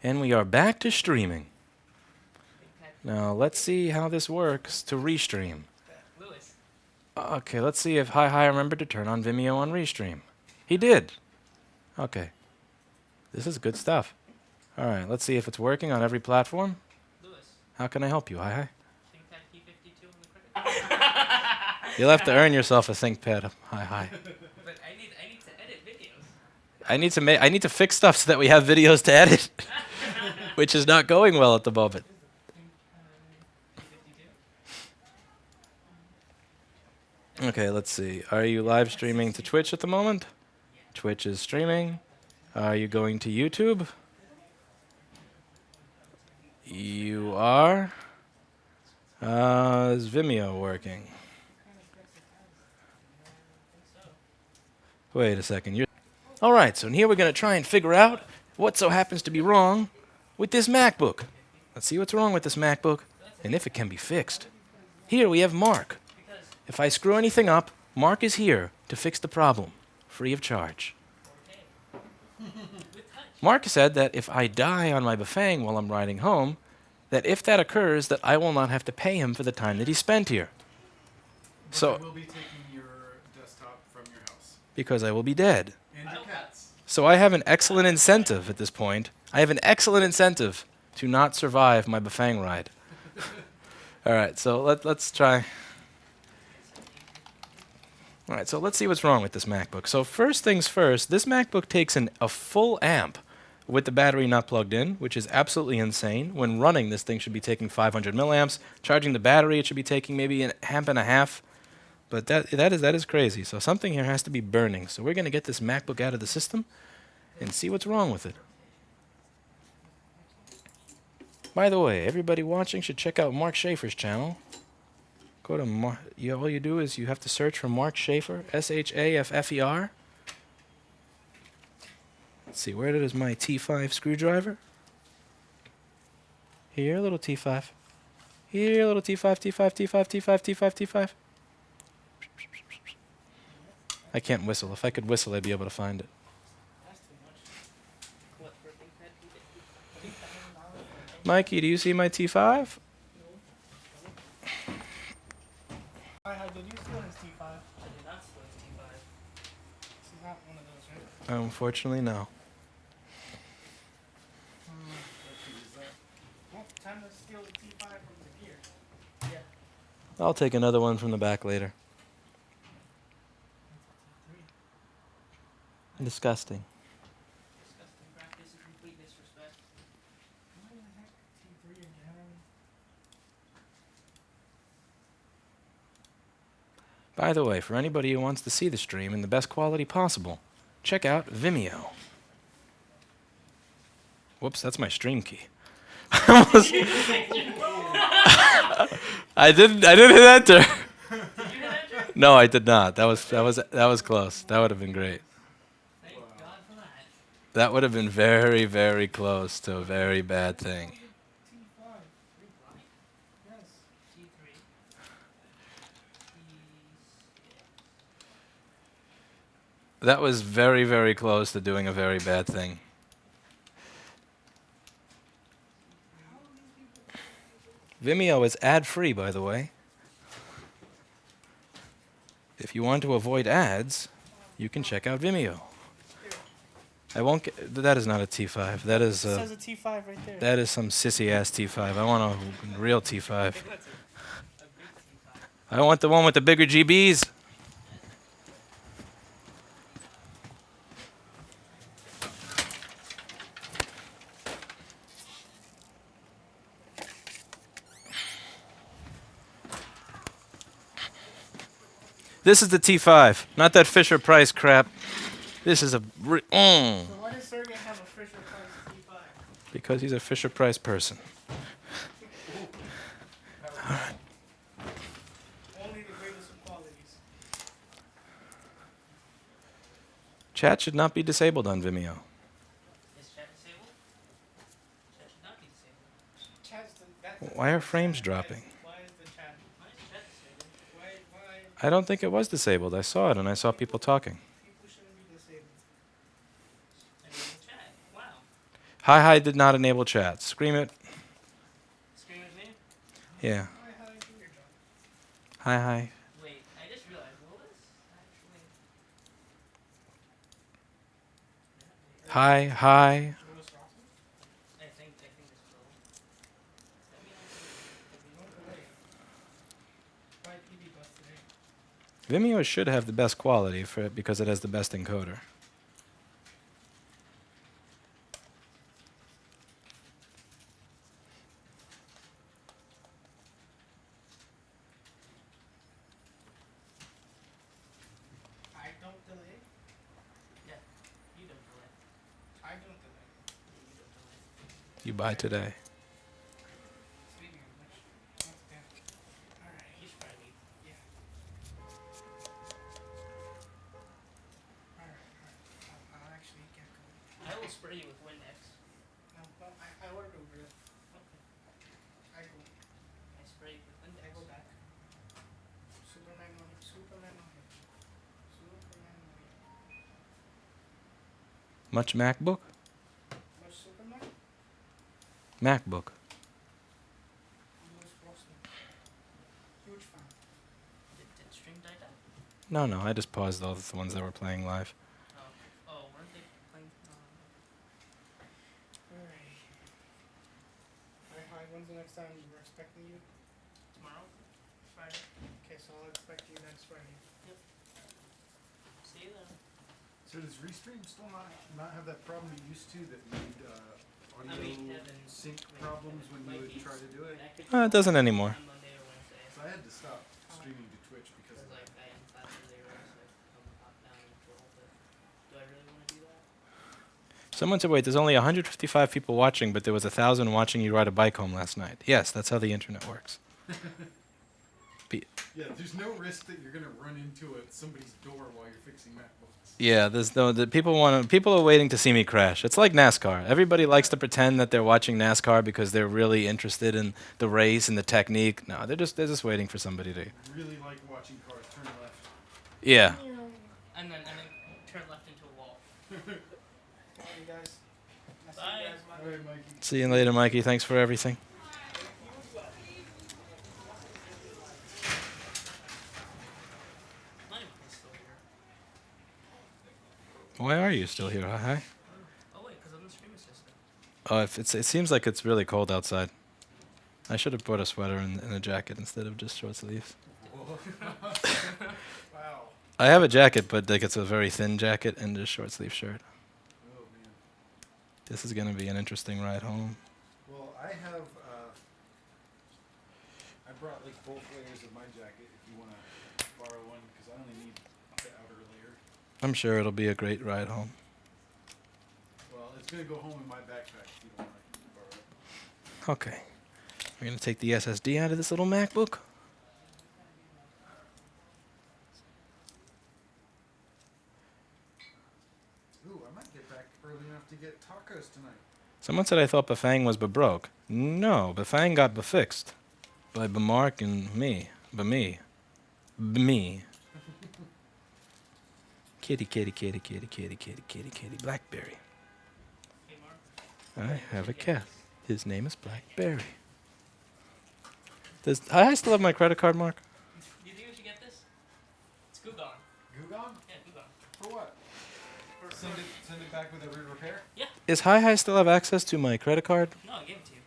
And we are back to streaming. Now, let's see how this works to restream. Okay, let's see if Hi remembered to turn on Vimeo on restream. He did. Okay. This is good stuff. All right, let's see if it's working on every platform. How can I help you, Hi? You'll have to earn yourself a ThinkPad, Hi. But I need to edit videos. I need to fix stuff so that we have videos to edit, which is not going well at the moment. Okay, let's see. Are you live streaming to Twitch at the moment? Twitch is streaming. Are you going to YouTube? You are. Is Vimeo working? Wait a second. All right, so here we're going to try and figure out what so happens to be wrong with this MacBook. Let's see what's wrong with this MacBook and if it can be fixed. Here we have Mark. If I screw anything up, Mark is here to fix the problem, free of charge. Mark said that if I die on my Bafang while I'm riding home, that if that occurs, that I will not have to pay him for the time that he spent here. But So, I will be taking your desktop from your house. because I will be dead. And your cats. So I have an excellent incentive at this point. I have an excellent incentive to not survive my Bafang ride. All right, so let's try. All right, so let's see what's wrong with this MacBook. So first things first, this MacBook takes a full amp with the battery not plugged in, which is absolutely insane. When running, this thing should be taking 500 milliamps. Charging the battery, it should be taking maybe an amp and a half. But that is crazy. So something here has to be burning. So we're going to get this MacBook out of the system and see what's wrong with it. By the way, everybody watching should check out Mark Schaefer's channel. Go to all you do is you have to search for Mark Schaefer, Shaffer. Let's see, where is my T5 screwdriver? Here, little T5. Here, little T5, T5, T5, T5, T5, T5. I can't whistle. If I could whistle, I'd be able to find it. Mikey, do you see my T5? Did you steal his T5? I did not steal his T5. This is not one of those, right? Unfortunately, no. Well, time to steal the T5 from the gear. Yeah. I'll take another one from the back later. Disgusting. Disgusting practice and complete disrespect. Why the heck T3 again? By the way, for anybody who wants to see the stream in the best quality possible, check out Vimeo. Whoops, that's my stream key. I didn't hit enter. Did you hit enter? No, I did not. That was close. That would have been great. Thank God for that. That would have been very, very close to a very bad thing. T5. Yes. G3. That was very, very close to doing a very bad thing. Vimeo is ad-free, by the way. If you want to avoid ads, you can check out Vimeo. I won't get, that is not a T5. That is It says a T5 right there. that is some sissy-ass T5. I want a real T5. I want the one with the bigger GBs. This is the T5, not that Fisher Price crap. This is a So why does Sergey have a Fisher Price T5? because he's a Fisher Price person. Only the greatest of qualities. Chat should not be disabled on Vimeo. Is chat disabled? Chat should not be disabled. Chat's that's Why are frames dropping? Why is the chat? Why is chat disabled? Why I don't think it was disabled. I saw it and I saw people talking. people shouldn't be disabled? I mean, chat. Wow. Hi did not enable chat. Scream it. Scream at me? Yeah. Hi, do your job. Hi. Wait, I just realized, will this actually... Hi. Louis Rossman? I think this will. Let me Don't delay. Buy PD bus today. Vimeo should have the best quality for it because it has the best encoder. I don't delay. Yeah, you don't delay. I don't delay. You don't delay. You buy today. Speaking of which, once again. Alright. You should probably leave. Yeah. Alright. I'll actually get going. I will spray you with Windex. No, I ordered Uber. Okay. I go. I spray you with Windex. I go back. Superman no hit. Superman no hit. Superman no hit. Much MacBook? Much Superman? MacBook. Louis Rossman. Huge fan. Did stream die down? No, I just paused all the ones that were playing live. Oh, weren't they playing? Alright. Hi, when's the next time we're expecting you? Tomorrow? Friday? Okay, so I'll expect you next Friday. See you then. So does Restream still not have that problem it used to that made audio Kevin, sync problems when you would try to do it? It doesn't anymore. On Monday or Wednesday. So I had to stop streaming to Twitch because Because of like that. I am class really early, so I come hop down and roll. But do I really want to do that? Someone said, wait, there's only 155 people watching, but there was 1,000 watching you ride a bike home last night. Yes, that's how the internet works. Yeah, there's no risk that you're gonna run into somebody's door while you're fixing MacBooks. Yeah, there's no. People are waiting to see me crash. It's like NASCAR. Everybody likes to pretend that they're watching NASCAR because they're really interested in the race and the technique. No, they're just waiting for somebody to. Really like watching cars turn left. Yeah. And then turn left into a wall. Bye, you guys. I'll see Bye. you guys All Monday. right, Mikey. See you later, Mikey. Thanks for everything. Not even close still here. Why are you still here? Hi. Oh wait, because I'm the stream assistant. Oh, it seems like it's really cold outside. I should have brought a sweater and a jacket instead of just short sleeves. Whoa. Wow. I have a jacket, but like it's a very thin jacket and a short sleeve shirt. Oh man. This is gonna be an interesting ride home. Well, I have. I brought like both layers of my jacket. If you want to borrow one, because I only need the outer layer. I'm sure it'll be a great ride home. Well, it's gonna go home in my backpack. If you don't want to borrow it. Okay. We're gonna take the SSD out of this little MacBook. Ooh, I might get back early enough to get tacos tonight. Someone said I thought Bafang was broke. No, Bafang got befixed by Bamark and me. Me. Kitty, Blackberry. Hey Mark. I have a cat. His name is Blackberry. I still have my credit card, Mark? Do you think we should get this? It's Gugon. Gugon? Yeah, Gugon. For what? Send it back with every repair? Is Hi still have access to my credit card? No, I gave it to you.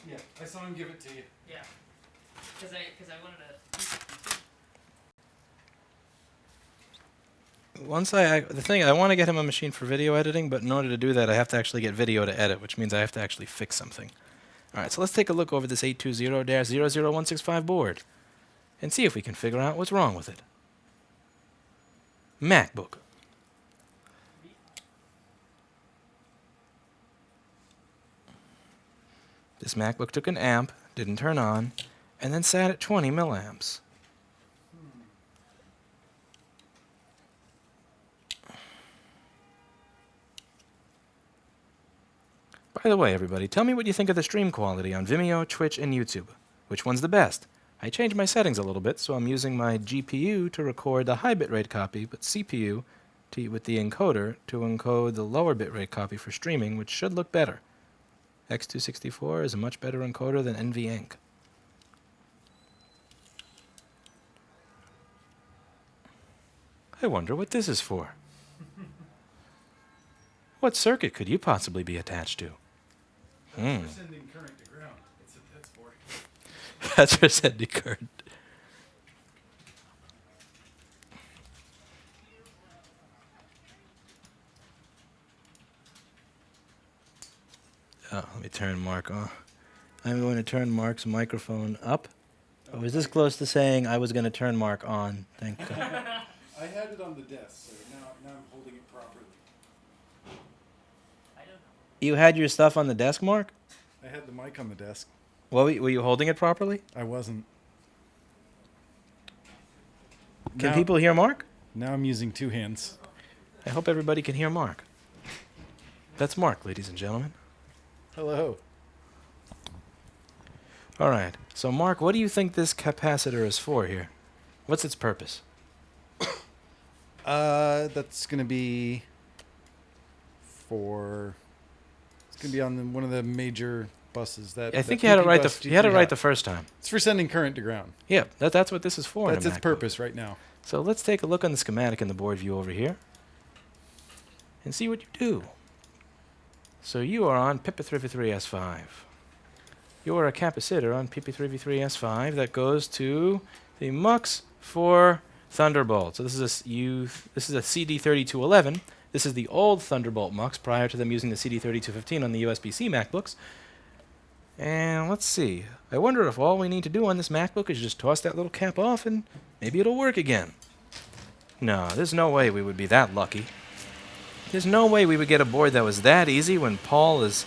Yeah, I saw him give it to you. Yeah. Because I wanted to. I want to get him a machine for video editing, but in order to do that, I have to actually get video to edit, which means I have to actually fix something. All right, so let's take a look over this 820-00165 board and see if we can figure out what's wrong with it. MacBook. This MacBook took an amp, didn't turn on, and then sat at 20 milliamps. By the way, everybody, tell me what you think of the stream quality on Vimeo, Twitch, and YouTube. Which one's the best? I changed my settings a little bit, so I'm using my GPU to record the high bitrate copy, but CPU with the encoder to encode the lower bitrate copy for streaming, which should look better. X264 is a much better encoder than NVENC. I wonder what this is for. What circuit could you possibly be attached to? That's for sending current to ground. That's for. That's for sending current. Oh, let me turn Mark on. I'm going to turn Mark's microphone up. Oh, is this close to saying I was going to turn Mark on? Thank God. I had it on the desk, so now I'm holding it properly. I don't know. You had your stuff on the desk, Mark? I had the mic on the desk. Well, were you holding it properly? I wasn't. Can people hear Mark? Now I'm using two hands. I hope everybody can hear Mark. That's Mark, ladies and gentlemen. Hello. All right. So, Mark, what do you think this capacitor is for here? What's its purpose? That's gonna be for. It's gonna be on one of the major buses. That I think that you had it PP right. bus You had it right G3 the first time. It's for sending current to ground. Yeah, that's what this is for. That's in a its MacBook. purpose right now. So let's take a look on the schematic in the board view over here and see what you do. So you are on PP3V3S5. You are a capacitor on PP3V3S5 that goes to the MUX for Thunderbolt. So this is a CD3211. This is the old Thunderbolt MUX prior to them using the CD3215 on the USB-C MacBooks. And let's see. I wonder if all we need to do on this MacBook is just toss that little cap off and maybe it'll work again. No, there's no way we would be that lucky. There's no way we would get a board that was that easy when Paul is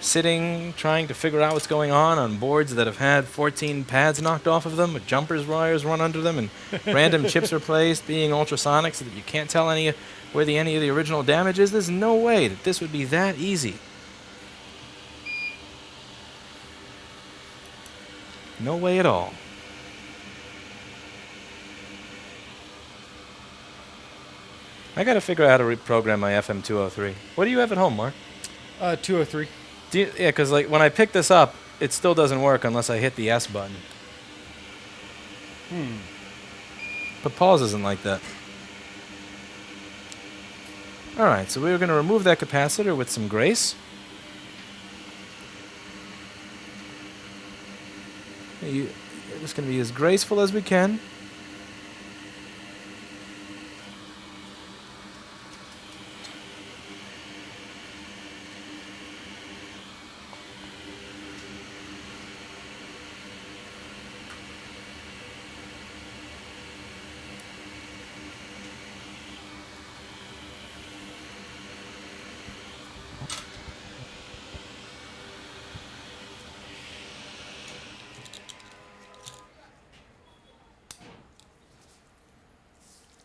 sitting trying to figure out what's going on boards that have had 14 pads knocked off of them with jumpers wires run under them and random chips replaced, being ultrasonic so that you can't tell any of the original damage is. There's no way that this would be that easy. No way at all. I got to figure out how to reprogram my FM203. What do you have at home, Mark? 203. Yeah, because like when I pick this up, it still doesn't work unless I hit the S button. But Paul's isn't like that. All right, so we're going to remove that capacitor with some grace. We're just going to be as graceful as we can.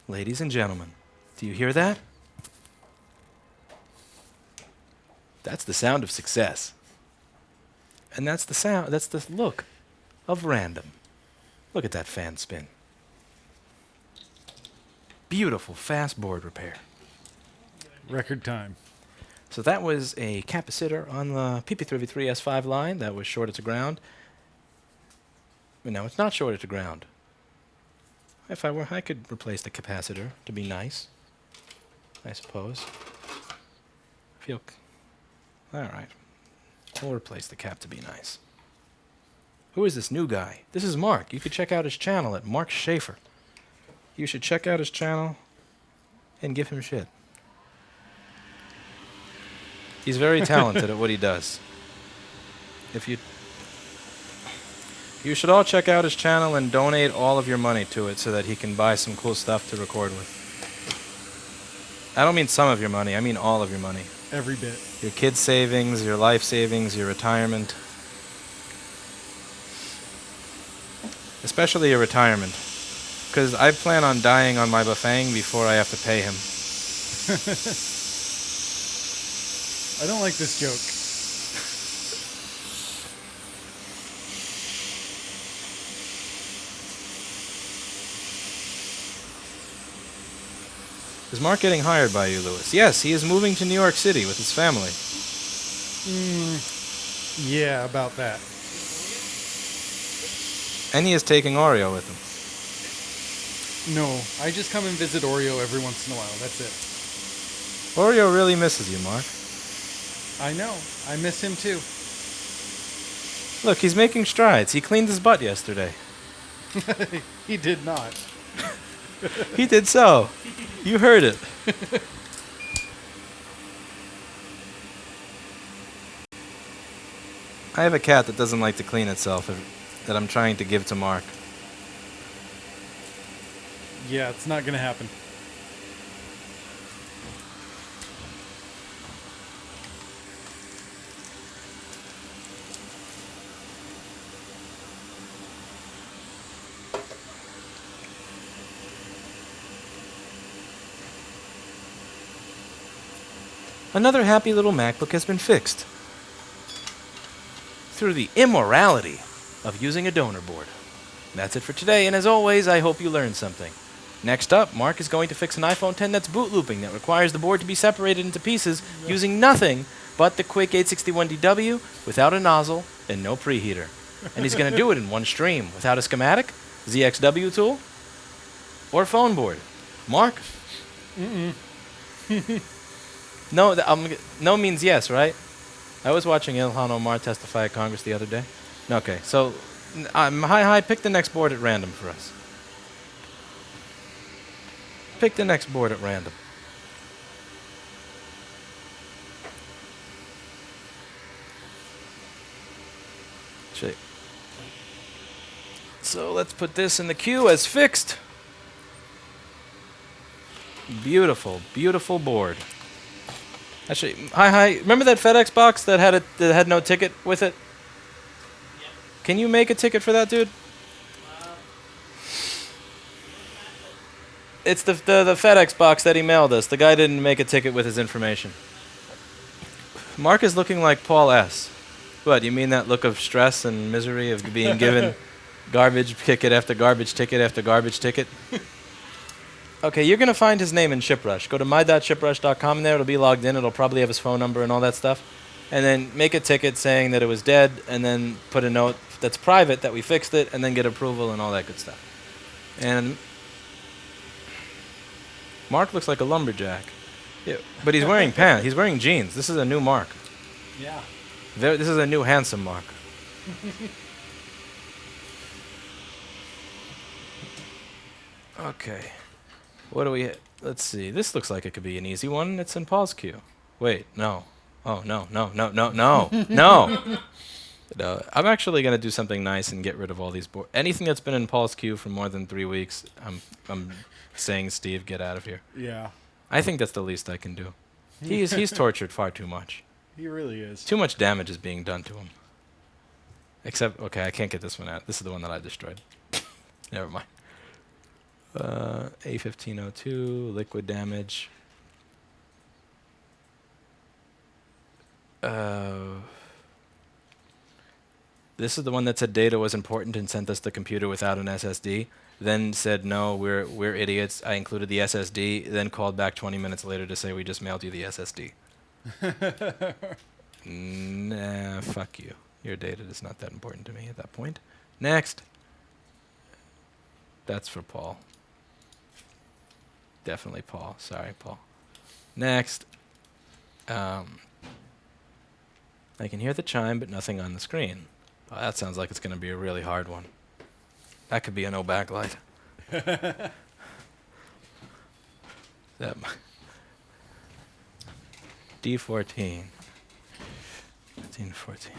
Ladies and gentlemen, do you hear that? That's the sound of success. And that's the sound, that's the look of random. Look at that fan spin. Beautiful, fast board repair. Record time. So that was a capacitor on the PP3V3S5 line that was shorted to ground. But no, it's not shorted to ground. If I were, I could replace the capacitor to be nice, I suppose. All right. We'll replace the cap to be nice. Who is this new guy? This is Mark. You could check out his channel at Mark Schaefer. You should check out his channel and give him shit. He's very talented at what he does. You should all check out his channel and donate all of your money to it so that he can buy some cool stuff to record with. I don't mean some of your money, I mean all of your money. Every bit. Your kids' savings, your life savings, your retirement. Especially your retirement. Because I plan on dying on my buffang before I have to pay him. I don't like this joke. Is Mark getting hired by you, Lewis? Yes, he is moving to New York City with his family. Yeah, about that. And he is taking Oreo with him. No, I just come and visit Oreo every once in a while. That's it. Oreo really misses you, Mark. I know. I miss him too. Look, he's making strides. He cleaned his butt yesterday. He did not. He did so. You heard it. I have a cat that doesn't like to clean itself that I'm trying to give to Mark. Yeah, it's not gonna happen. Another happy little MacBook has been fixed through the immorality of using a donor board. That's it for today, and as always, I hope you learned something. Next up, Mark is going to fix an iPhone 10 that's boot looping, that requires the board to be separated into pieces using nothing but the Quick 861DW without a nozzle and no preheater. And he's going to do it in one stream without a schematic, ZXW tool, or phone board. Mark? No, no means yes, right? I was watching Ilhan Omar testify at Congress the other day. Okay, so hi, pick the next board at random for us. Pick the next board at random. So let's put this in the queue as fixed. Beautiful, beautiful board. Actually, hi. Remember that FedEx box that had no ticket with it? Yep. Can you make a ticket for that, dude? It's the FedEx box that he mailed us. The guy didn't make a ticket with his information. Mark is looking like Paul S. What, you mean that look of stress and misery of being given garbage ticket after garbage ticket after garbage ticket? Okay, you're going to find his name in ShipRush. Go to my.shiprush.com and there. It'll be logged in. It'll probably have his phone number and all that stuff. And then make a ticket saying that it was dead, and then put a note that's private that we fixed it, and then get approval and all that good stuff. And Mark looks like a lumberjack. Yeah, but he's wearing pants. He's wearing jeans. This is a new Mark. Yeah. This is a new handsome Mark. Okay. What do we... Let's see. This looks like it could be an easy one. It's in pause queue. Wait, no. Oh, no. No. No, I'm actually going to do something nice and get rid of all these boards. Anything that's been in pause queue for more than 3 weeks, I'm saying, Steve, get out of here. Yeah. I think that's the least I can do. He's tortured far too much. He really is. Too much damage is being done to him. Except, okay, I can't get this one out. This is the one that I destroyed. Never mind. A1502, liquid damage. This is the one that said data was important and sent us the computer without an SSD. Then said, no, we're idiots. I included the SSD. Then called back 20 minutes later to say we just mailed you the SSD. Nah, fuck you. Your data is not that important to me at that point. Next. That's for Paul. Definitely Paul. Sorry, Paul. Next. I can hear the chime, but nothing on the screen. Oh, that sounds like it's going to be a really hard one. That could be a no backlight. D14. 14.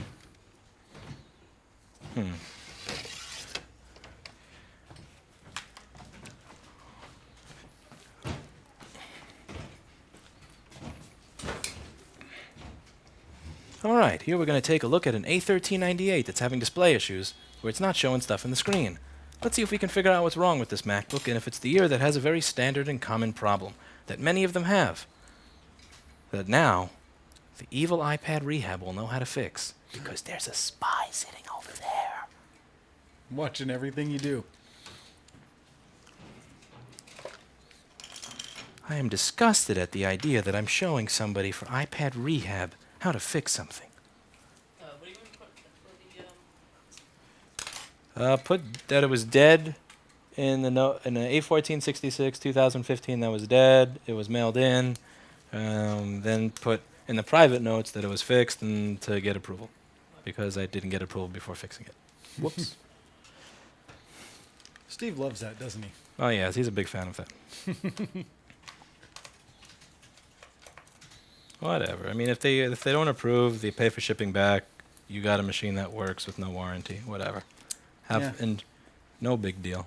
All right, here we're going to take a look at an A1398 that's having display issues where it's not showing stuff in the screen. Let's see if we can figure out what's wrong with this MacBook and if it's the year that has a very standard and common problem that many of them have. That now, the evil iPad rehab will know how to fix because there's a spy sitting over there. Watching everything you do. I am disgusted at the idea that I'm showing somebody for iPad rehab how to fix something. What do you want to put for the Put that it was dead in the A1466 2015. That was dead. It was mailed in. Then put in the private notes that it was fixed and to get approval, because I didn't get approval before fixing it. Whoops. Steve loves that, doesn't he? Oh yes, he's a big fan of that. Whatever. I mean, if they don't approve, they pay for shipping back. You got a machine that works with no warranty. Whatever. And no big deal.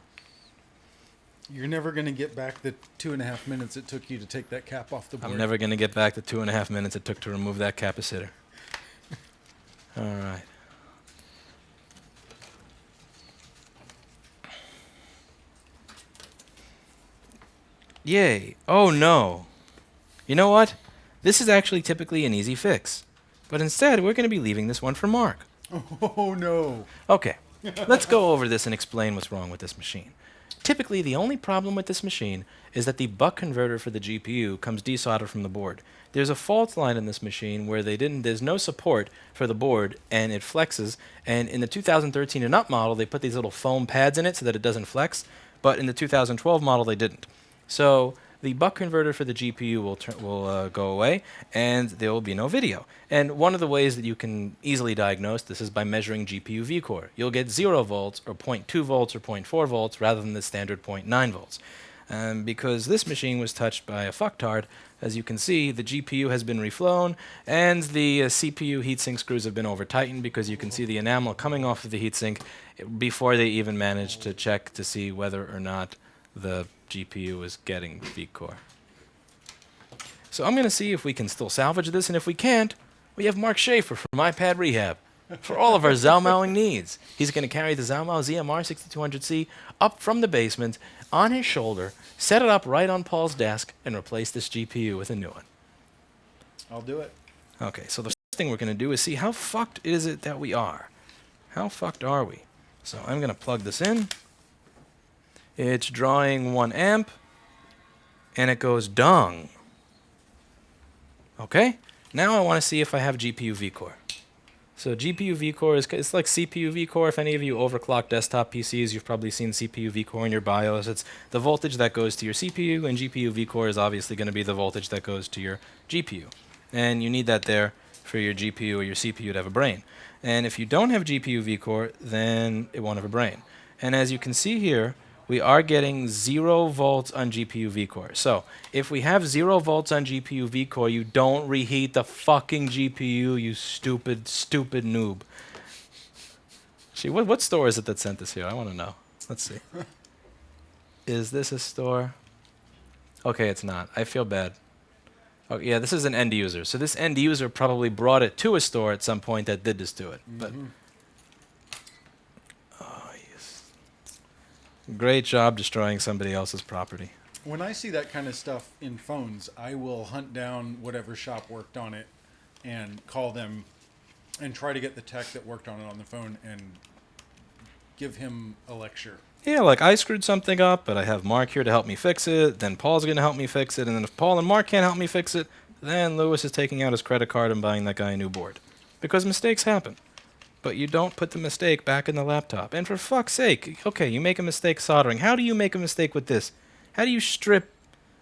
You're never going to get back the 2.5 minutes it took you to take that cap off the board. I'm never going to get back the 2.5 minutes it took to remove that capacitor. All right. Yay. Oh no. You know what? This is actually typically an easy fix. But instead, we're going to be leaving this one for Mark. Oh no. Okay. Let's go over this and explain what's wrong with this machine. Typically, the only problem with this machine is that the buck converter for the GPU comes desoldered from the board. There's a fault line in this machine where there's no support for the board, and it flexes. And in the 2013 and up model, they put these little foam pads in it so that it doesn't flex. But in the 2012 model, they didn't. So the buck converter for the GPU will go away, and there will be no video. And one of the ways that you can easily diagnose this is by measuring GPU vCore. You'll get 0 volts, or 0.2 volts, or 0.4 volts, rather than the standard 0.9 volts. Because this machine was touched by a fucktard, as you can see, the GPU has been reflown, and the CPU heatsink screws have been over-tightened, because you can see the enamel coming off of the heatsink before they even managed to check to see whether or not the GPU is getting vCore. So I'm going to see if we can still salvage this, and if we can't, we have Mark Schaefer from iPad Rehab for all of our Zalmowing needs. He's going to carry the Zalmow ZMR 6200C up from the basement on his shoulder, set it up right on Paul's desk, and replace this GPU with a new one. I'll do it. Okay, so the first thing we're going to do is see how fucked is it that we are. How fucked are we? So I'm going to plug this in. It's drawing 1 amp, and it goes dung. Okay, now I want to see if I have GPU vCore. So GPU vCore it's like CPU vCore. If any of you overclock desktop PCs, you've probably seen CPU vCore in your BIOS. It's the voltage that goes to your CPU, and GPU vCore is obviously going to be the voltage that goes to your GPU. And you need that there for your GPU or your CPU to have a brain. And if you don't have GPU vCore, then it won't have a brain. And as you can see here, we are getting 0 volts on GPU vCore. So if we have 0 volts on GPU vCore, you don't reheat the fucking GPU, you stupid, stupid noob. See, what store is it that sent this here? I want to know. Let's see. Is this a store? Okay, it's not. I feel bad. Oh, yeah, this is an end user. So this end user probably brought it to a store at some point that did this to it. But great job destroying somebody else's property. When I see that kind of stuff in phones, I will hunt down whatever shop worked on it and call them and try to get the tech that worked on it on the phone and give him a lecture. Yeah, like I screwed something up, but I have Mark here to help me fix it. Then Paul's going to help me fix it. And then if Paul and Mark can't help me fix it, then Lewis is taking out his credit card and buying that guy a new board. Because mistakes happen. But you don't put the mistake back in the laptop. And for fuck's sake, okay, you make a mistake soldering. How do you make a mistake with this? How do you strip?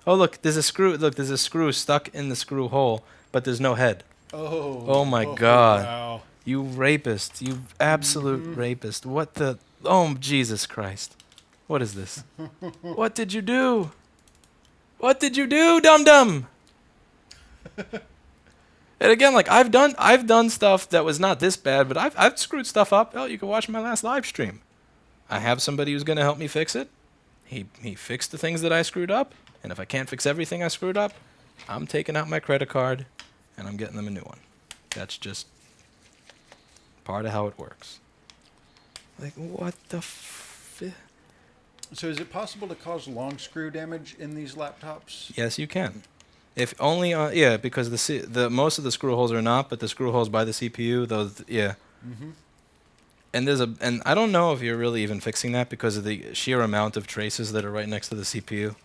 Oh, look, there's a screw. Look, there's a screw stuck in the screw hole, but there's no head. Oh my God. Wow. You rapist. You absolute rapist. What the? Oh, Jesus Christ. What is this? What did you do? What did you do, dum-dum? And again, like I've done stuff that was not this bad, but I've screwed stuff up. Oh, you can watch my last live stream. I have somebody who's going to help me fix it. He fixed the things that I screwed up, and if I can't fix everything I screwed up, I'm taking out my credit card and I'm getting them a new one. That's just part of how it works. Like what the So is it possible to cause long screw damage in these laptops? Yes, you can. If only on, yeah, because the most of the screw holes are not, but the screw holes by the CPU, those, yeah. And I don't know if you're really even fixing that because of the sheer amount of traces that are right next to the CPU.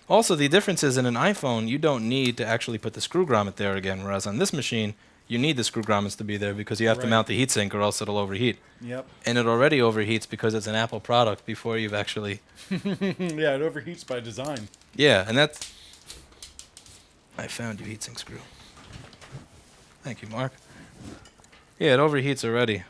Also, the difference is in an iPhone, you don't need to actually put the screw grommet there again, whereas on this machine, you need the screw grommets to be there because you have to Right. mount the heatsink or else it'll overheat. Yep. And it already overheats because it's an Apple product before you've actually... Yeah, it overheats by design. Yeah, and that's... I found your heatsink screw. Thank you, Mark. Yeah, it overheats already.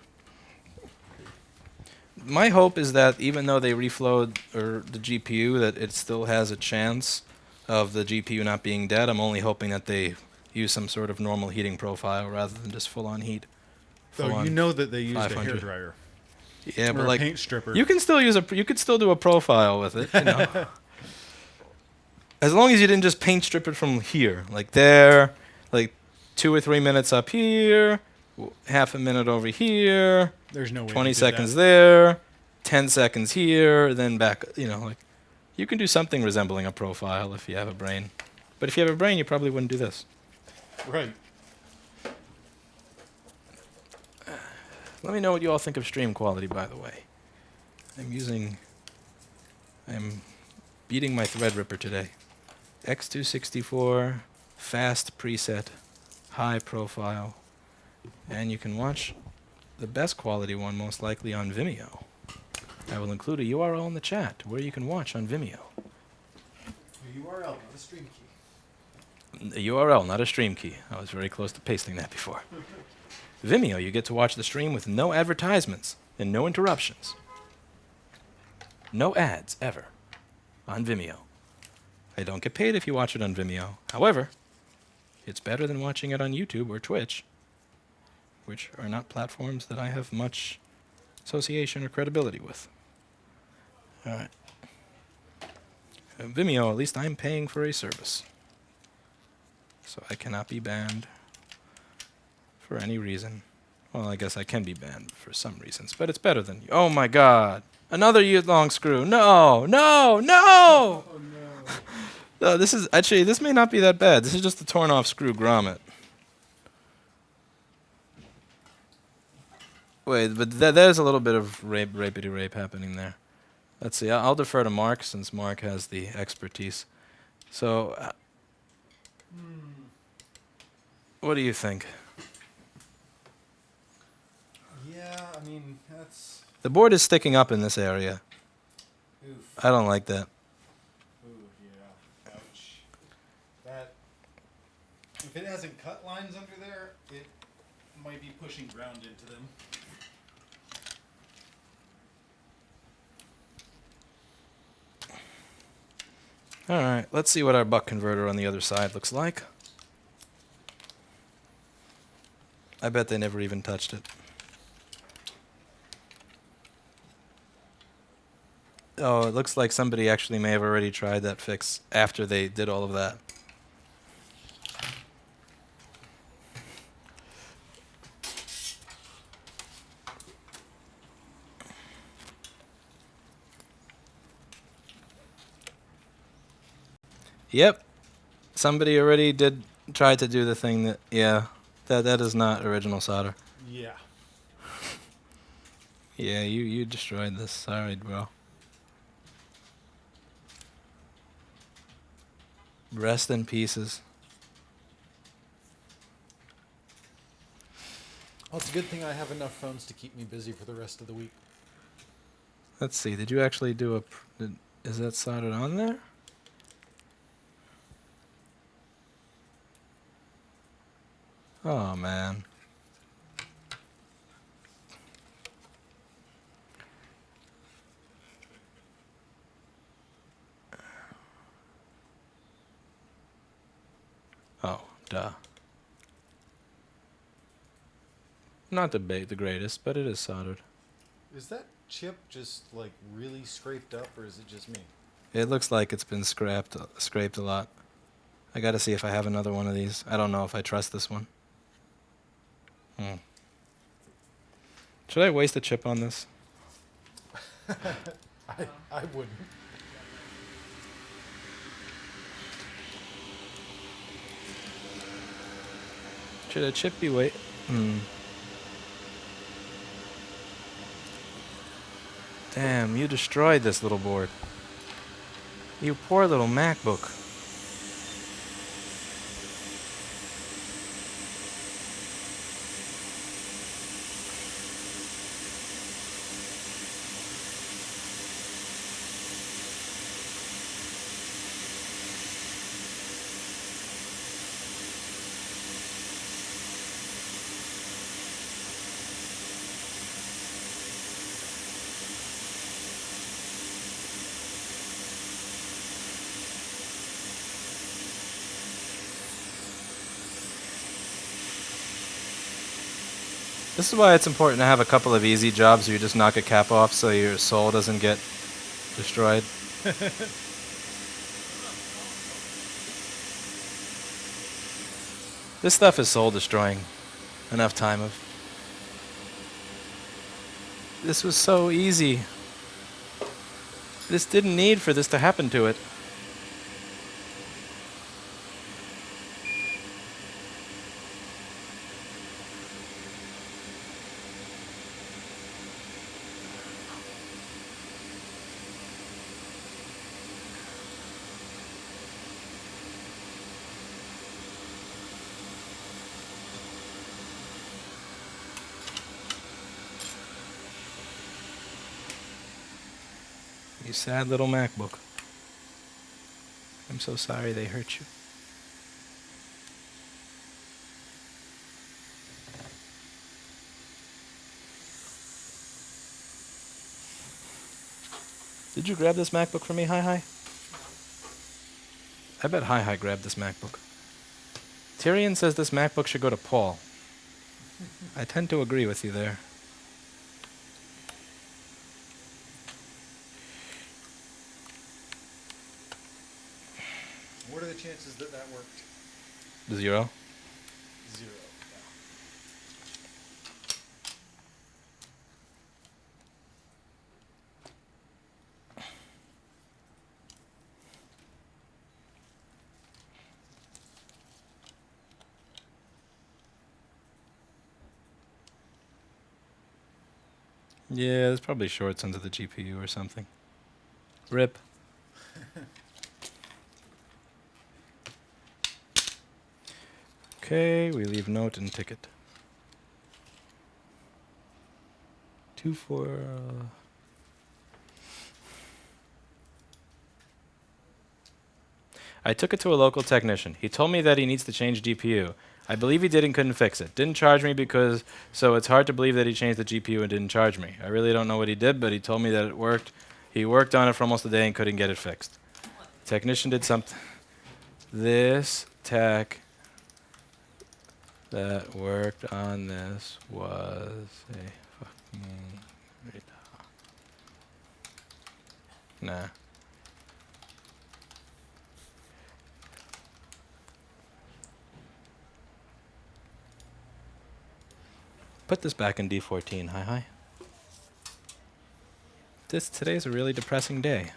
My hope is that even though they reflowed the GPU, that it still has a chance of the GPU not being dead. I'm only hoping that they use some sort of normal heating profile rather than just full-on heat. So Full-on you know that they used a 500. hairdryer Yeah, or but a like paint stripper. you can still use you could still do a profile with it, you know. As long as you didn't just paint strip it from here, like there, like 2 or 3 minutes up here, half a minute over here, There's no way. 20 they did seconds that. there, 10 seconds here, then back, you know, like you can do something resembling a profile if you have a brain. But if you have a brain, you probably wouldn't do this. Right. Let me know what you all think of stream quality, by the way. I'm beating my Threadripper today. X264, fast preset, high profile, and you can watch the best quality one most likely on Vimeo. I will include a URL in the chat where you can watch on Vimeo. A URL, not a stream key. A URL, not a stream key. I was very close to pasting that before. Vimeo, you get to watch the stream with no advertisements and no interruptions. No ads, ever, on Vimeo. I don't get paid if you watch it on Vimeo. However, it's better than watching it on YouTube or Twitch, which are not platforms that I have much association or credibility with. All right. Vimeo, at least I'm paying for a service. So I cannot be banned for any reason. Well, I guess I can be banned for some reasons, but it's better than... Oh my god! Another long screw! No! No! No! Oh no. No, this is... Actually, this may not be that bad. This is just a torn off screw grommet. Wait, but there's a little bit of rapey rape happening there. Let's see. I'll defer to Mark since Mark has the expertise. So, what do you think? Yeah, I mean, that's... The board is sticking up in this area. Oof. I don't like that. Ooh, yeah. Ouch. That... If it hasn't cut lines under there, it might be pushing ground into them. All right, let's see what our buck converter on the other side looks like. I bet they never even touched it. Oh, it looks like somebody actually may have already tried that fix after they did all of that. Yep. Somebody already tried to do the thing that, yeah, that is not original solder. Yeah. Yeah, you destroyed this. Sorry, bro. Rest in pieces. Well, it's a good thing I have enough phones to keep me busy for the rest of the week. Let's see. Did you actually do is that soldered on there? Oh, man. Oh, duh. Not the greatest, but it is soldered. Is that chip just, like, really scraped up, or is it just me? It looks like it's been scraped a lot. I gotta see if I have another one of these. I don't know if I trust this one. Should I waste a chip on this? I wouldn't. Should a chip be Damn, you destroyed this little board. You poor little MacBook. This is why it's important to have a couple of easy jobs where you just knock a cap off so your soul doesn't get destroyed. This stuff is soul destroying. Enough time of. This was so easy. This didn't need for this to happen to it. You sad little MacBook. I'm so sorry they hurt you. Did you grab this MacBook for me, Hi? I bet Hi grabbed this MacBook. Tyrion says this MacBook should go to Paul. I tend to agree with you there. What are the chances that that worked? 0. 0. Yeah, there's probably shorts under the GPU or something. RIP. Okay, we leave note and ticket. 2-4. I took it to a local technician. He told me that he needs to change GPU. I believe he did and couldn't fix it. Didn't charge me because, so it's hard to believe that he changed the GPU and didn't charge me. I really don't know what he did, but he told me that it worked. He worked on it for almost a day and couldn't get it fixed. Technician did something. This tech that worked on this was a fucking nah. Put this back in D14, Hi. Today's a really depressing day.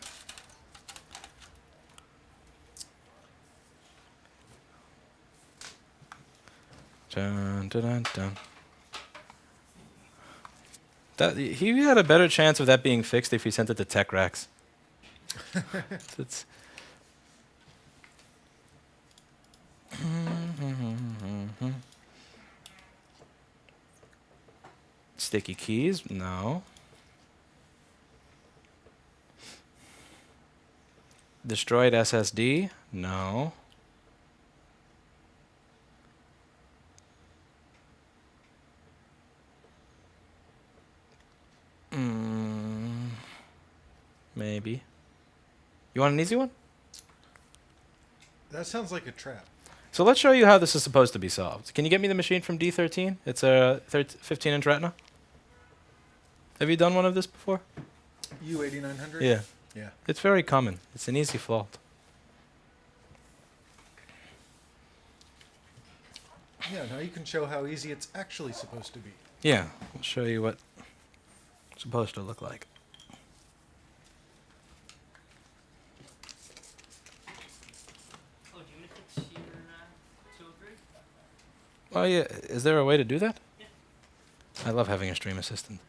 Dun, dun, dun, dun. He had a better chance of that being fixed if he sent it to Tech Rex. It's sticky keys? No. Destroyed SSD? No. Maybe. You want an easy one? That sounds like a trap. So let's show you how this is supposed to be solved. Can you get me the machine from D13? It's a 15-inch Retina. Have you done one of this before? U8900? Yeah. Yeah. It's very common. It's an easy fault. Yeah, now you can show how easy it's actually supposed to be. Yeah, I'll show you what it's supposed to look like. Oh, do you want to fix your 203? Oh yeah, is there a way to do that? Yeah. I love having a stream assistant.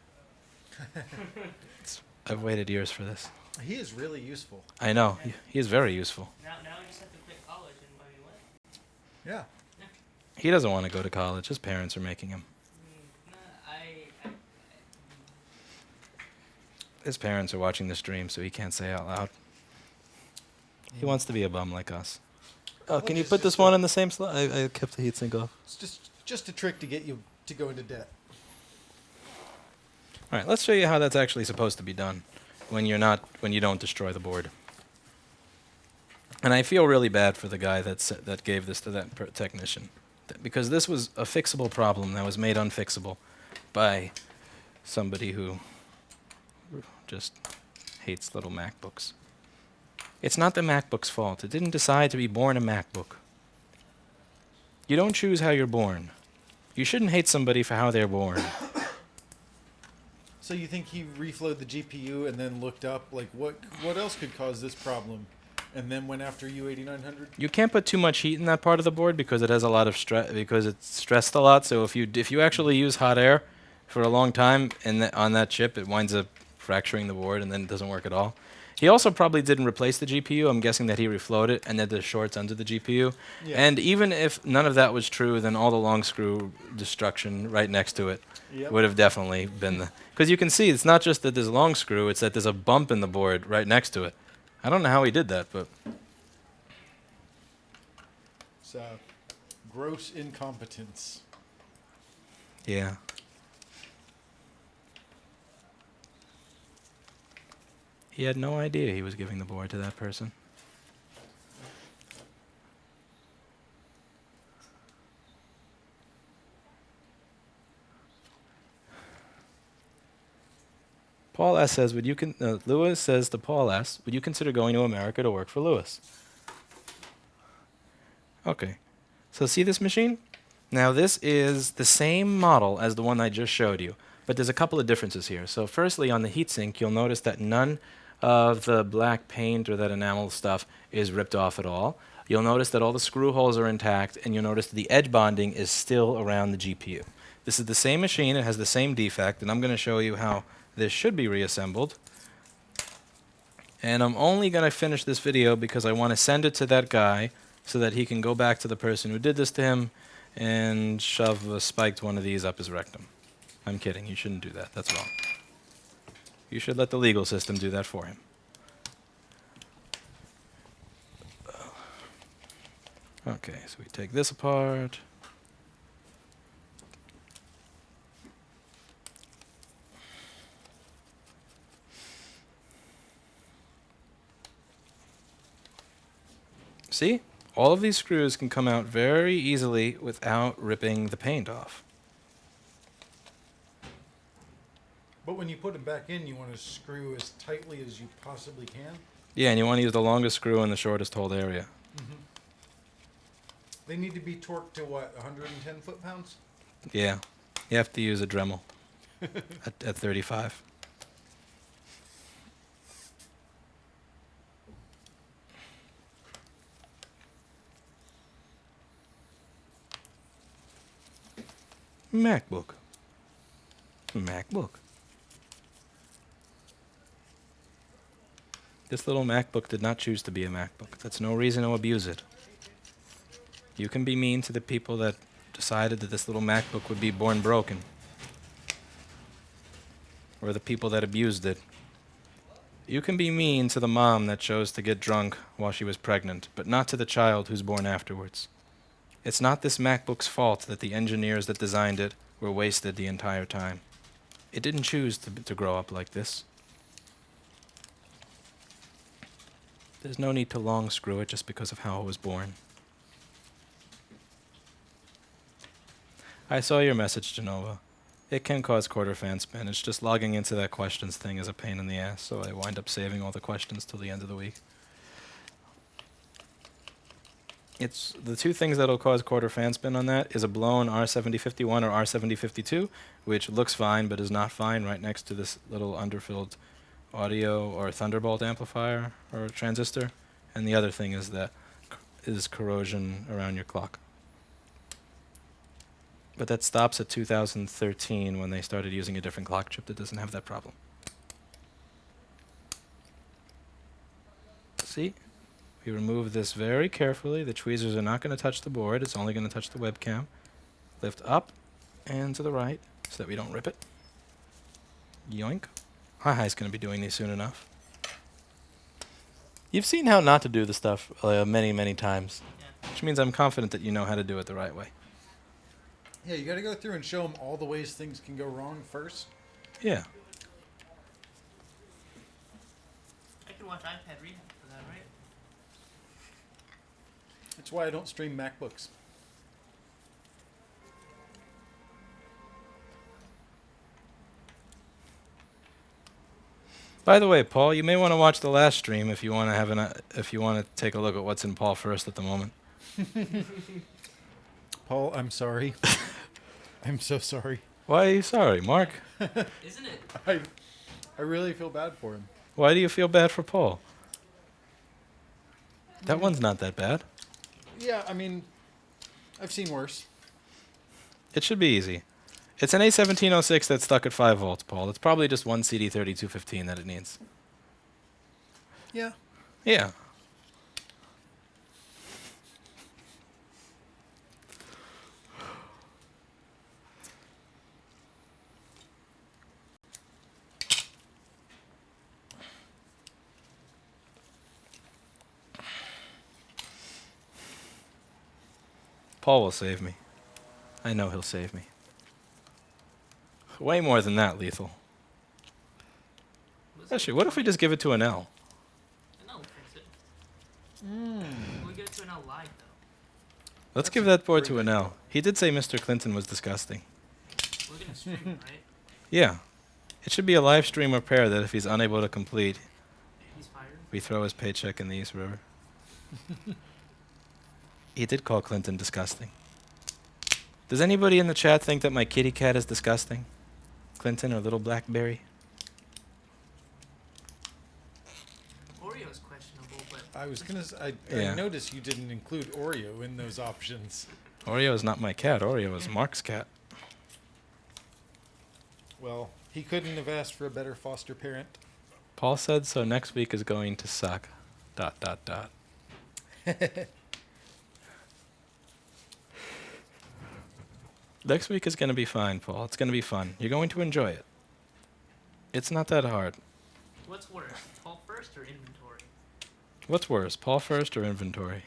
I've waited years for this. He is really useful. I know. He is very useful. Now I just have to quit college and I mean what? Yeah. He doesn't want to go to college. His parents are making him. Nah, I His parents are watching the stream, so he can't say out loud. He wants to be a bum like us. Oh, Well, can you just- put this just one go- in the same slot? I kept the heatsink off. It's just a trick to get you to go into debt. All right, let's show you how that's actually supposed to be done when you don't destroy the board. And I feel really bad for the guy that gave this to that technician, because this was a fixable problem that was made unfixable by somebody who just hates little MacBooks. It's not the MacBook's fault. It didn't decide to be born a MacBook. You don't choose how you're born. You shouldn't hate somebody for how they're born. So you think he reflowed the GPU and then looked up like what else could cause this problem, and then went after U8900? You can't put too much heat in that part of the board because it has a lot of stress, because it's stressed a lot. So if you actually use hot air for a long time on that chip, it winds up fracturing the board and then it doesn't work at all. He also probably didn't replace the GPU. I'm guessing that he reflowed it and then the shorts under the GPU. Yeah. And even if none of that was true, then all the long screw destruction right next to it Yep. would have definitely been the... Because you can see it's not just that there's a long screw, it's that there's a bump in the board right next to it. I don't know how he did that, but... It's gross incompetence. Yeah. He had no idea he was giving the board to that person. Paul S. says, Lewis says to Paul S., would you consider going to America to work for Lewis? Okay. So see this machine? Now this is the same model as the one I just showed you, but there's a couple of differences here. So firstly, on the heatsink, you'll notice that none of the black paint or that enamel stuff is ripped off at all. You'll notice that all the screw holes are intact, and you'll notice that the edge bonding is still around the GPU. This is the same machine, it has the same defect, and I'm going to show you how this should be reassembled. And I'm only going to finish this video because I want to send it to that guy so that he can go back to the person who did this to him and shove a spiked one of these up his rectum. I'm kidding, you shouldn't do that, that's wrong. You should let the legal system do that for him. Okay, so we take this apart. See? All of these screws can come out very easily without ripping the paint off. But when you put them back in, you want to screw as tightly as you possibly can. Yeah, and you want to use the longest screw in the shortest hold area. They need to be torqued to what, 110 foot-pounds? Yeah, you have to use a Dremel at 35. MacBook. MacBook. This little MacBook did not choose to be a MacBook. That's no reason to abuse it. You can be mean to the people that decided that this little MacBook would be born broken. Or the people that abused it. You can be mean to the mom that chose to get drunk while she was pregnant, but not to the child who's born afterwards. It's not this MacBook's fault that the engineers that designed it were wasted the entire time. It didn't choose to grow up like this. There's no need to long screw it just because of how it was born. I saw your message, Genova. It can cause quarter fan spin. It's just logging into that questions thing is a pain in the ass, so I wind up saving all the questions till the end of the week. It's the two things that'll cause quarter fan spin on that is a blown R7051 or R7052, which looks fine but is not fine right next to this little underfilled audio or Thunderbolt amplifier or transistor. And the other thing is corrosion around your clock. But that stops at 2013 when they started using a different clock chip that doesn't have that problem. See? We remove this very carefully. The tweezers are not going to touch the board. It's only going to touch the webcam. Lift up and to the right so that we don't rip it. Yoink. HAKKO's going to be doing these soon enough. You've seen how not to do the stuff many, many times, Yeah. which means I'm confident that you know how to do it the right way. Yeah, you got to go through and show them all the ways things can go wrong first. Yeah. I can watch iPad rehab for that, right? That's why I don't stream MacBooks. By the way, Paul, you may want to watch the last stream if you want to have if you want to take a look at what's in Paul first at the moment. Paul, I'm sorry. I'm so sorry. Why are you sorry, Mark? Isn't it? I really feel bad for him. Why do you feel bad for Paul? That one's not that bad. Yeah, I mean, I've seen worse. It should be easy. It's an A1706 that's stuck at 5 volts, Paul. It's probably just one CD3215 that it needs. Yeah. Yeah. Paul will save me. I know he'll save me. Way more than that, Lethal. Actually, what if we just give it to an L? No, we'll fix it. Mm. We'll get it to an L live, though. Let's That's give a that board pretty to an good L. He did say Mr. Clinton was disgusting. We're gonna stream it, right? Yeah. It should be a live stream repair that if he's unable to complete, He's fired. we throw his paycheck in the East River. He did call Clinton disgusting. Does anybody in the chat think that my kitty cat is disgusting? Clinton or Little Blackberry? Oreo's questionable, but I was gonna. I Yeah. noticed you didn't include Oreo in those options. Oreo is not my cat. Oreo is Mark's cat. Well, he couldn't have asked for a better foster parent. Paul said so next week is going to suck. ... Next week is going to be fine, Paul. It's going to be fun. You're going to enjoy it. It's not that hard. what's worse, Paul first or inventory? What's worse, Paul first or inventory?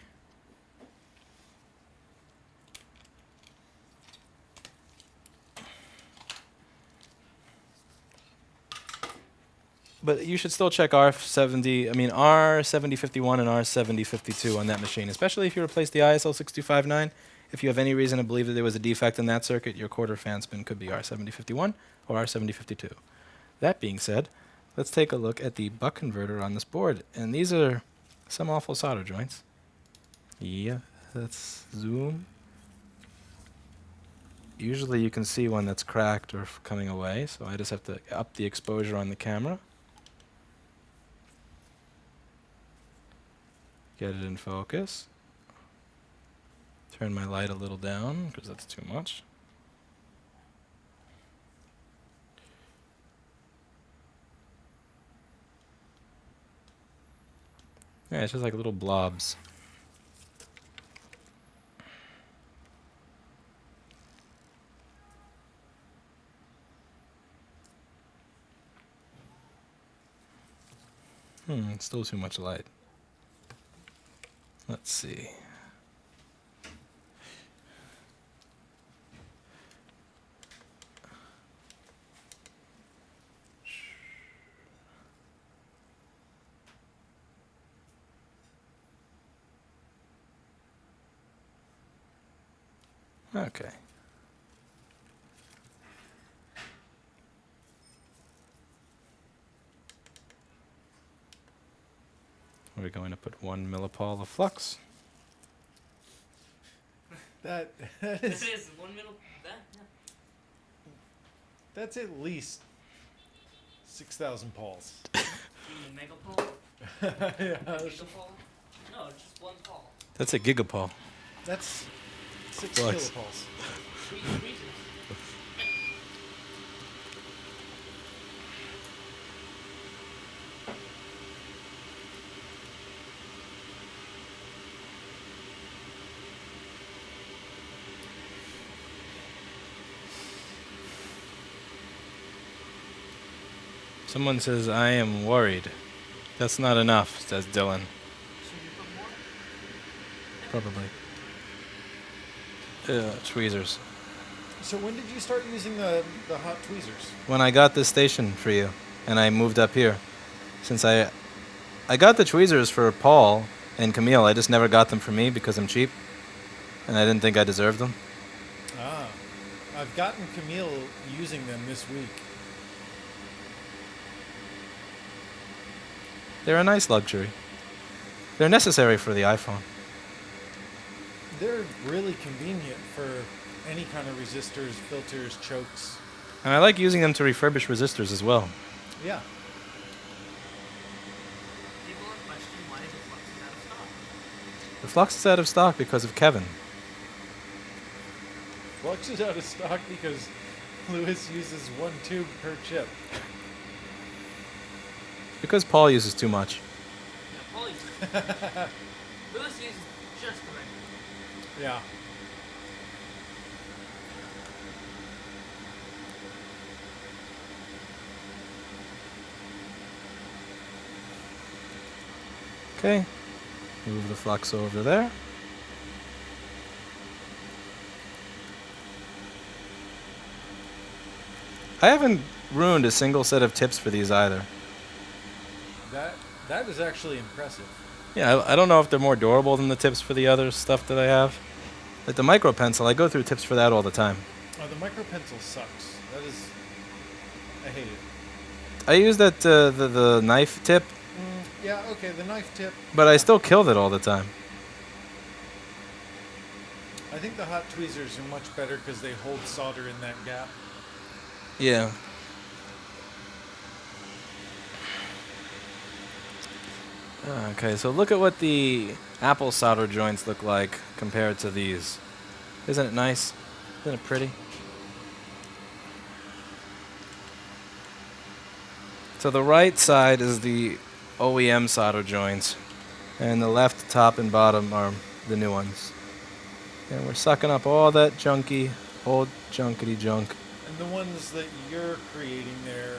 But you should still check R7051 and R7052 on that machine, especially if you replace the ISL 6259. If you have any reason to believe that there was a defect in that circuit, your quarter fan spin could be R7051 or R7052. That being said, let's take a look at the buck converter on this board. And these are some awful solder joints. Yeah, let's zoom. Usually you can see one that's cracked or coming away, so I just have to up the exposure on the camera. Get it in focus. Turn my light a little down because that's too much. Yeah, it's just like little blobs. It's still too much light. Let's see. Okay. We're going to put 1 millipole of flux. That This is is 1 minute. Yeah. that's at least 6,000 Pauls. You mean a megapole? Yeah, Gigapole? No, just 1 pole. That's a gigapole. that's 6 Flux. kilopauls. Tweezers. Someone says, I am worried. That's not enough, says Dylan. Should we put more? Probably. Tweezers. So when did you start using the hot tweezers? When I got this station for you, and I moved up here. Since I got the tweezers for Paul and Camille, I just never got them for me because I'm cheap. And I didn't think I deserved them. Ah, I've gotten Camille using them this week. They're a nice luxury. They're necessary for the iPhone. They're really convenient for any kind of resistors, filters, chokes. And I like using them to refurbish resistors as well. Yeah. People are questioning why the flux is out of stock. The Flux is out of stock because of Kevin. Flux is out of stock because Lewis uses 1 tube per chip. Because Paul uses too much. Yeah, Paul uses Lewis uses just the right. Yeah. Okay. Move the Flux over there. I haven't ruined a single set of tips for these either. That is actually impressive. Yeah, I don't know if they're more durable than the tips for the other stuff that I have. Like the micro pencil, I go through tips for that all the time. Oh, the micro pencil sucks. I hate it. I use that the knife tip, Yeah, okay, the knife tip. but I still killed it all the time. I think the hot tweezers are much better because they hold solder in that gap. Yeah. Okay, so look at what the Apple solder joints look like compared to these. Isn't it nice? Isn't it pretty? So the right side is the OEM solder joints, and the left top and bottom are the new ones. And we're sucking up all that junky, old junkety junk. And the ones that you're creating there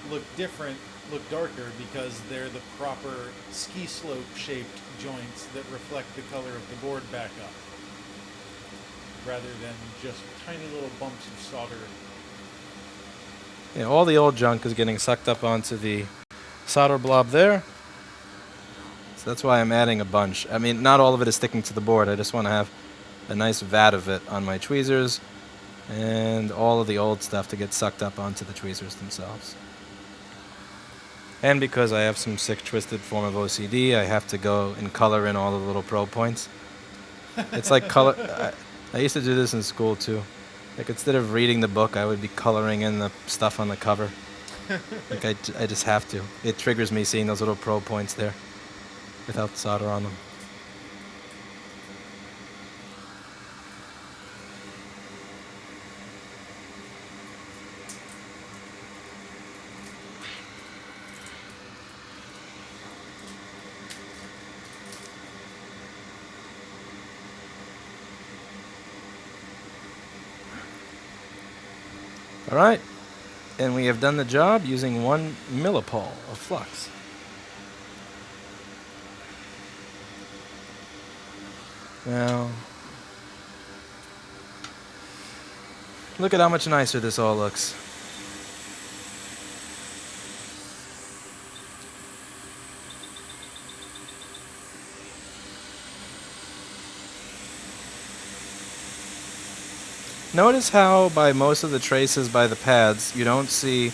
look different, look darker because they're the proper ski slope shaped joints that reflect the color of the board back up, rather than just tiny little bumps of solder. Yeah, all the old junk is getting sucked up onto the solder blob there. So that's why I'm adding a bunch. I mean, not all of it is sticking to the board. I just want to have a nice vat of it on my tweezers and all of the old stuff to get sucked up onto the tweezers themselves. And because I have some sick, twisted form of OCD, I have to go and color in all the little probe points. It's like color. I used to do this in school too. Like instead of reading the book, I would be coloring in the stuff on the cover. Like I just have to. It triggers me seeing those little probe points there without solder on them. All right, and we have done the job using 1 millipole of flux. Now, look at how much nicer this all looks. Notice how by most of the traces by the pads, you don't see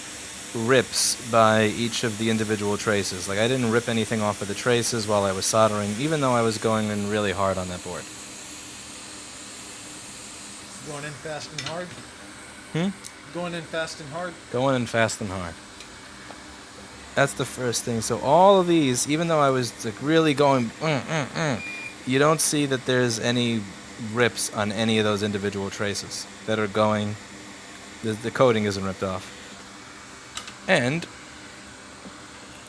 rips by each of the individual traces. Like I didn't rip anything off of the traces while I was soldering, even though I was going in really hard on that board. Going in fast and hard? Going in fast and hard? Going in fast and hard. That's the first thing. So all of these, even though I was like really going, you don't see that there's any rips on any of those individual traces that are going. The coating isn't ripped off. And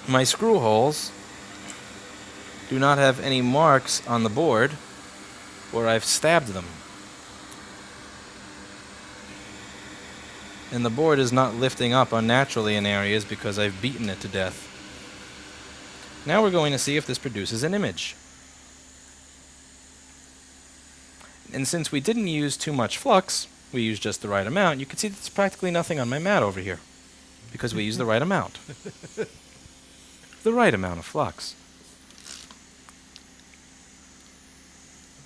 my screw holes do not have any marks on the board where I've stabbed them. And the board is not lifting up unnaturally in areas because I've beaten it to death. Now we're going to see if this produces an image. And since we didn't use too much flux, we used just the right amount, you can see there's practically nothing on my mat over here. Because we used the right amount. The right amount of flux.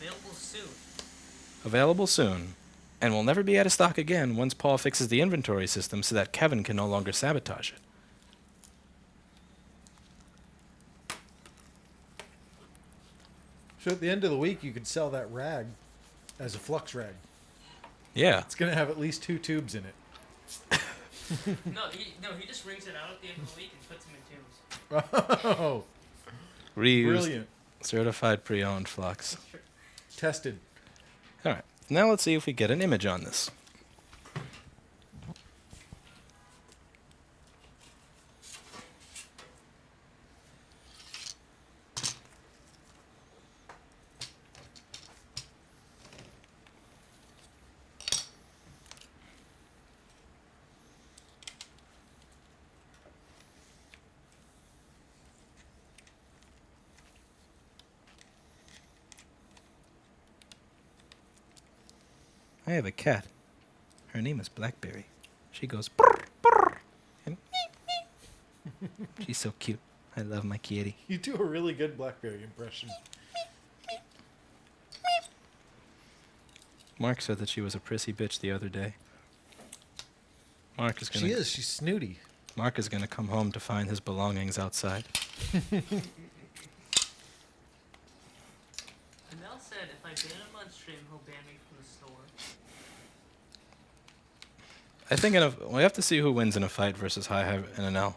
Available soon. Available soon. And will never be out of stock again once Paul fixes the inventory system so that Kevin can no longer sabotage it. So at the end of the week, you could sell that rag as a flux rag. Yeah. It's going to have at least 2 tubes in it. No, he just rings it out at the end of the week and puts them in tubes. Oh, Reused. brilliant. Certified pre-owned flux. Tested. Alright, now let's see if we get an image on this. I have a cat. Her name is Blackberry. She goes brr, brr, and meep, meep. She's so cute. I love my kitty. You do a really good BlackBerry impression. Mark said that she was a prissy bitch the other day. Mark is gonna. She is. She's snooty. Mark is gonna come home to find his belongings outside. Mel said if I ban him on stream, he'll ban me from the store. I think we have to see who wins in a fight versus High and an L.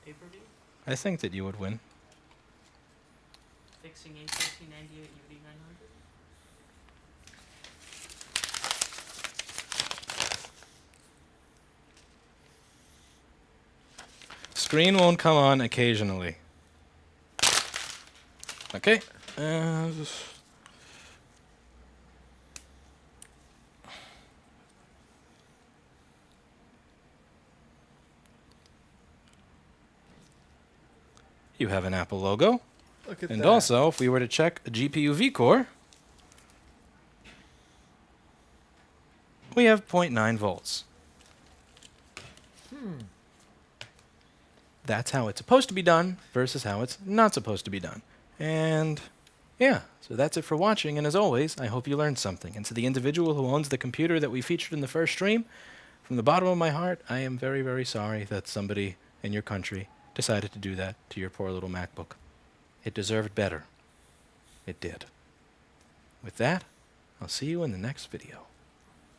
Pay-per-view? I think that you would win. Fixing A1398 UD900? Screen won't come on occasionally. Okay. You have an Apple logo. Look at And that. also, if we were to check a GPU V-core, we have 0.9 volts. That's how it's supposed to be done versus how it's not supposed to be done. And yeah, so that's it for watching. And as always, I hope you learned something. And to the individual who owns the computer that we featured in the first stream, from the bottom of my heart, I am very, very sorry that somebody in your country decided to do that to your poor little MacBook. It deserved better. It did. With that, I'll see you in the next video.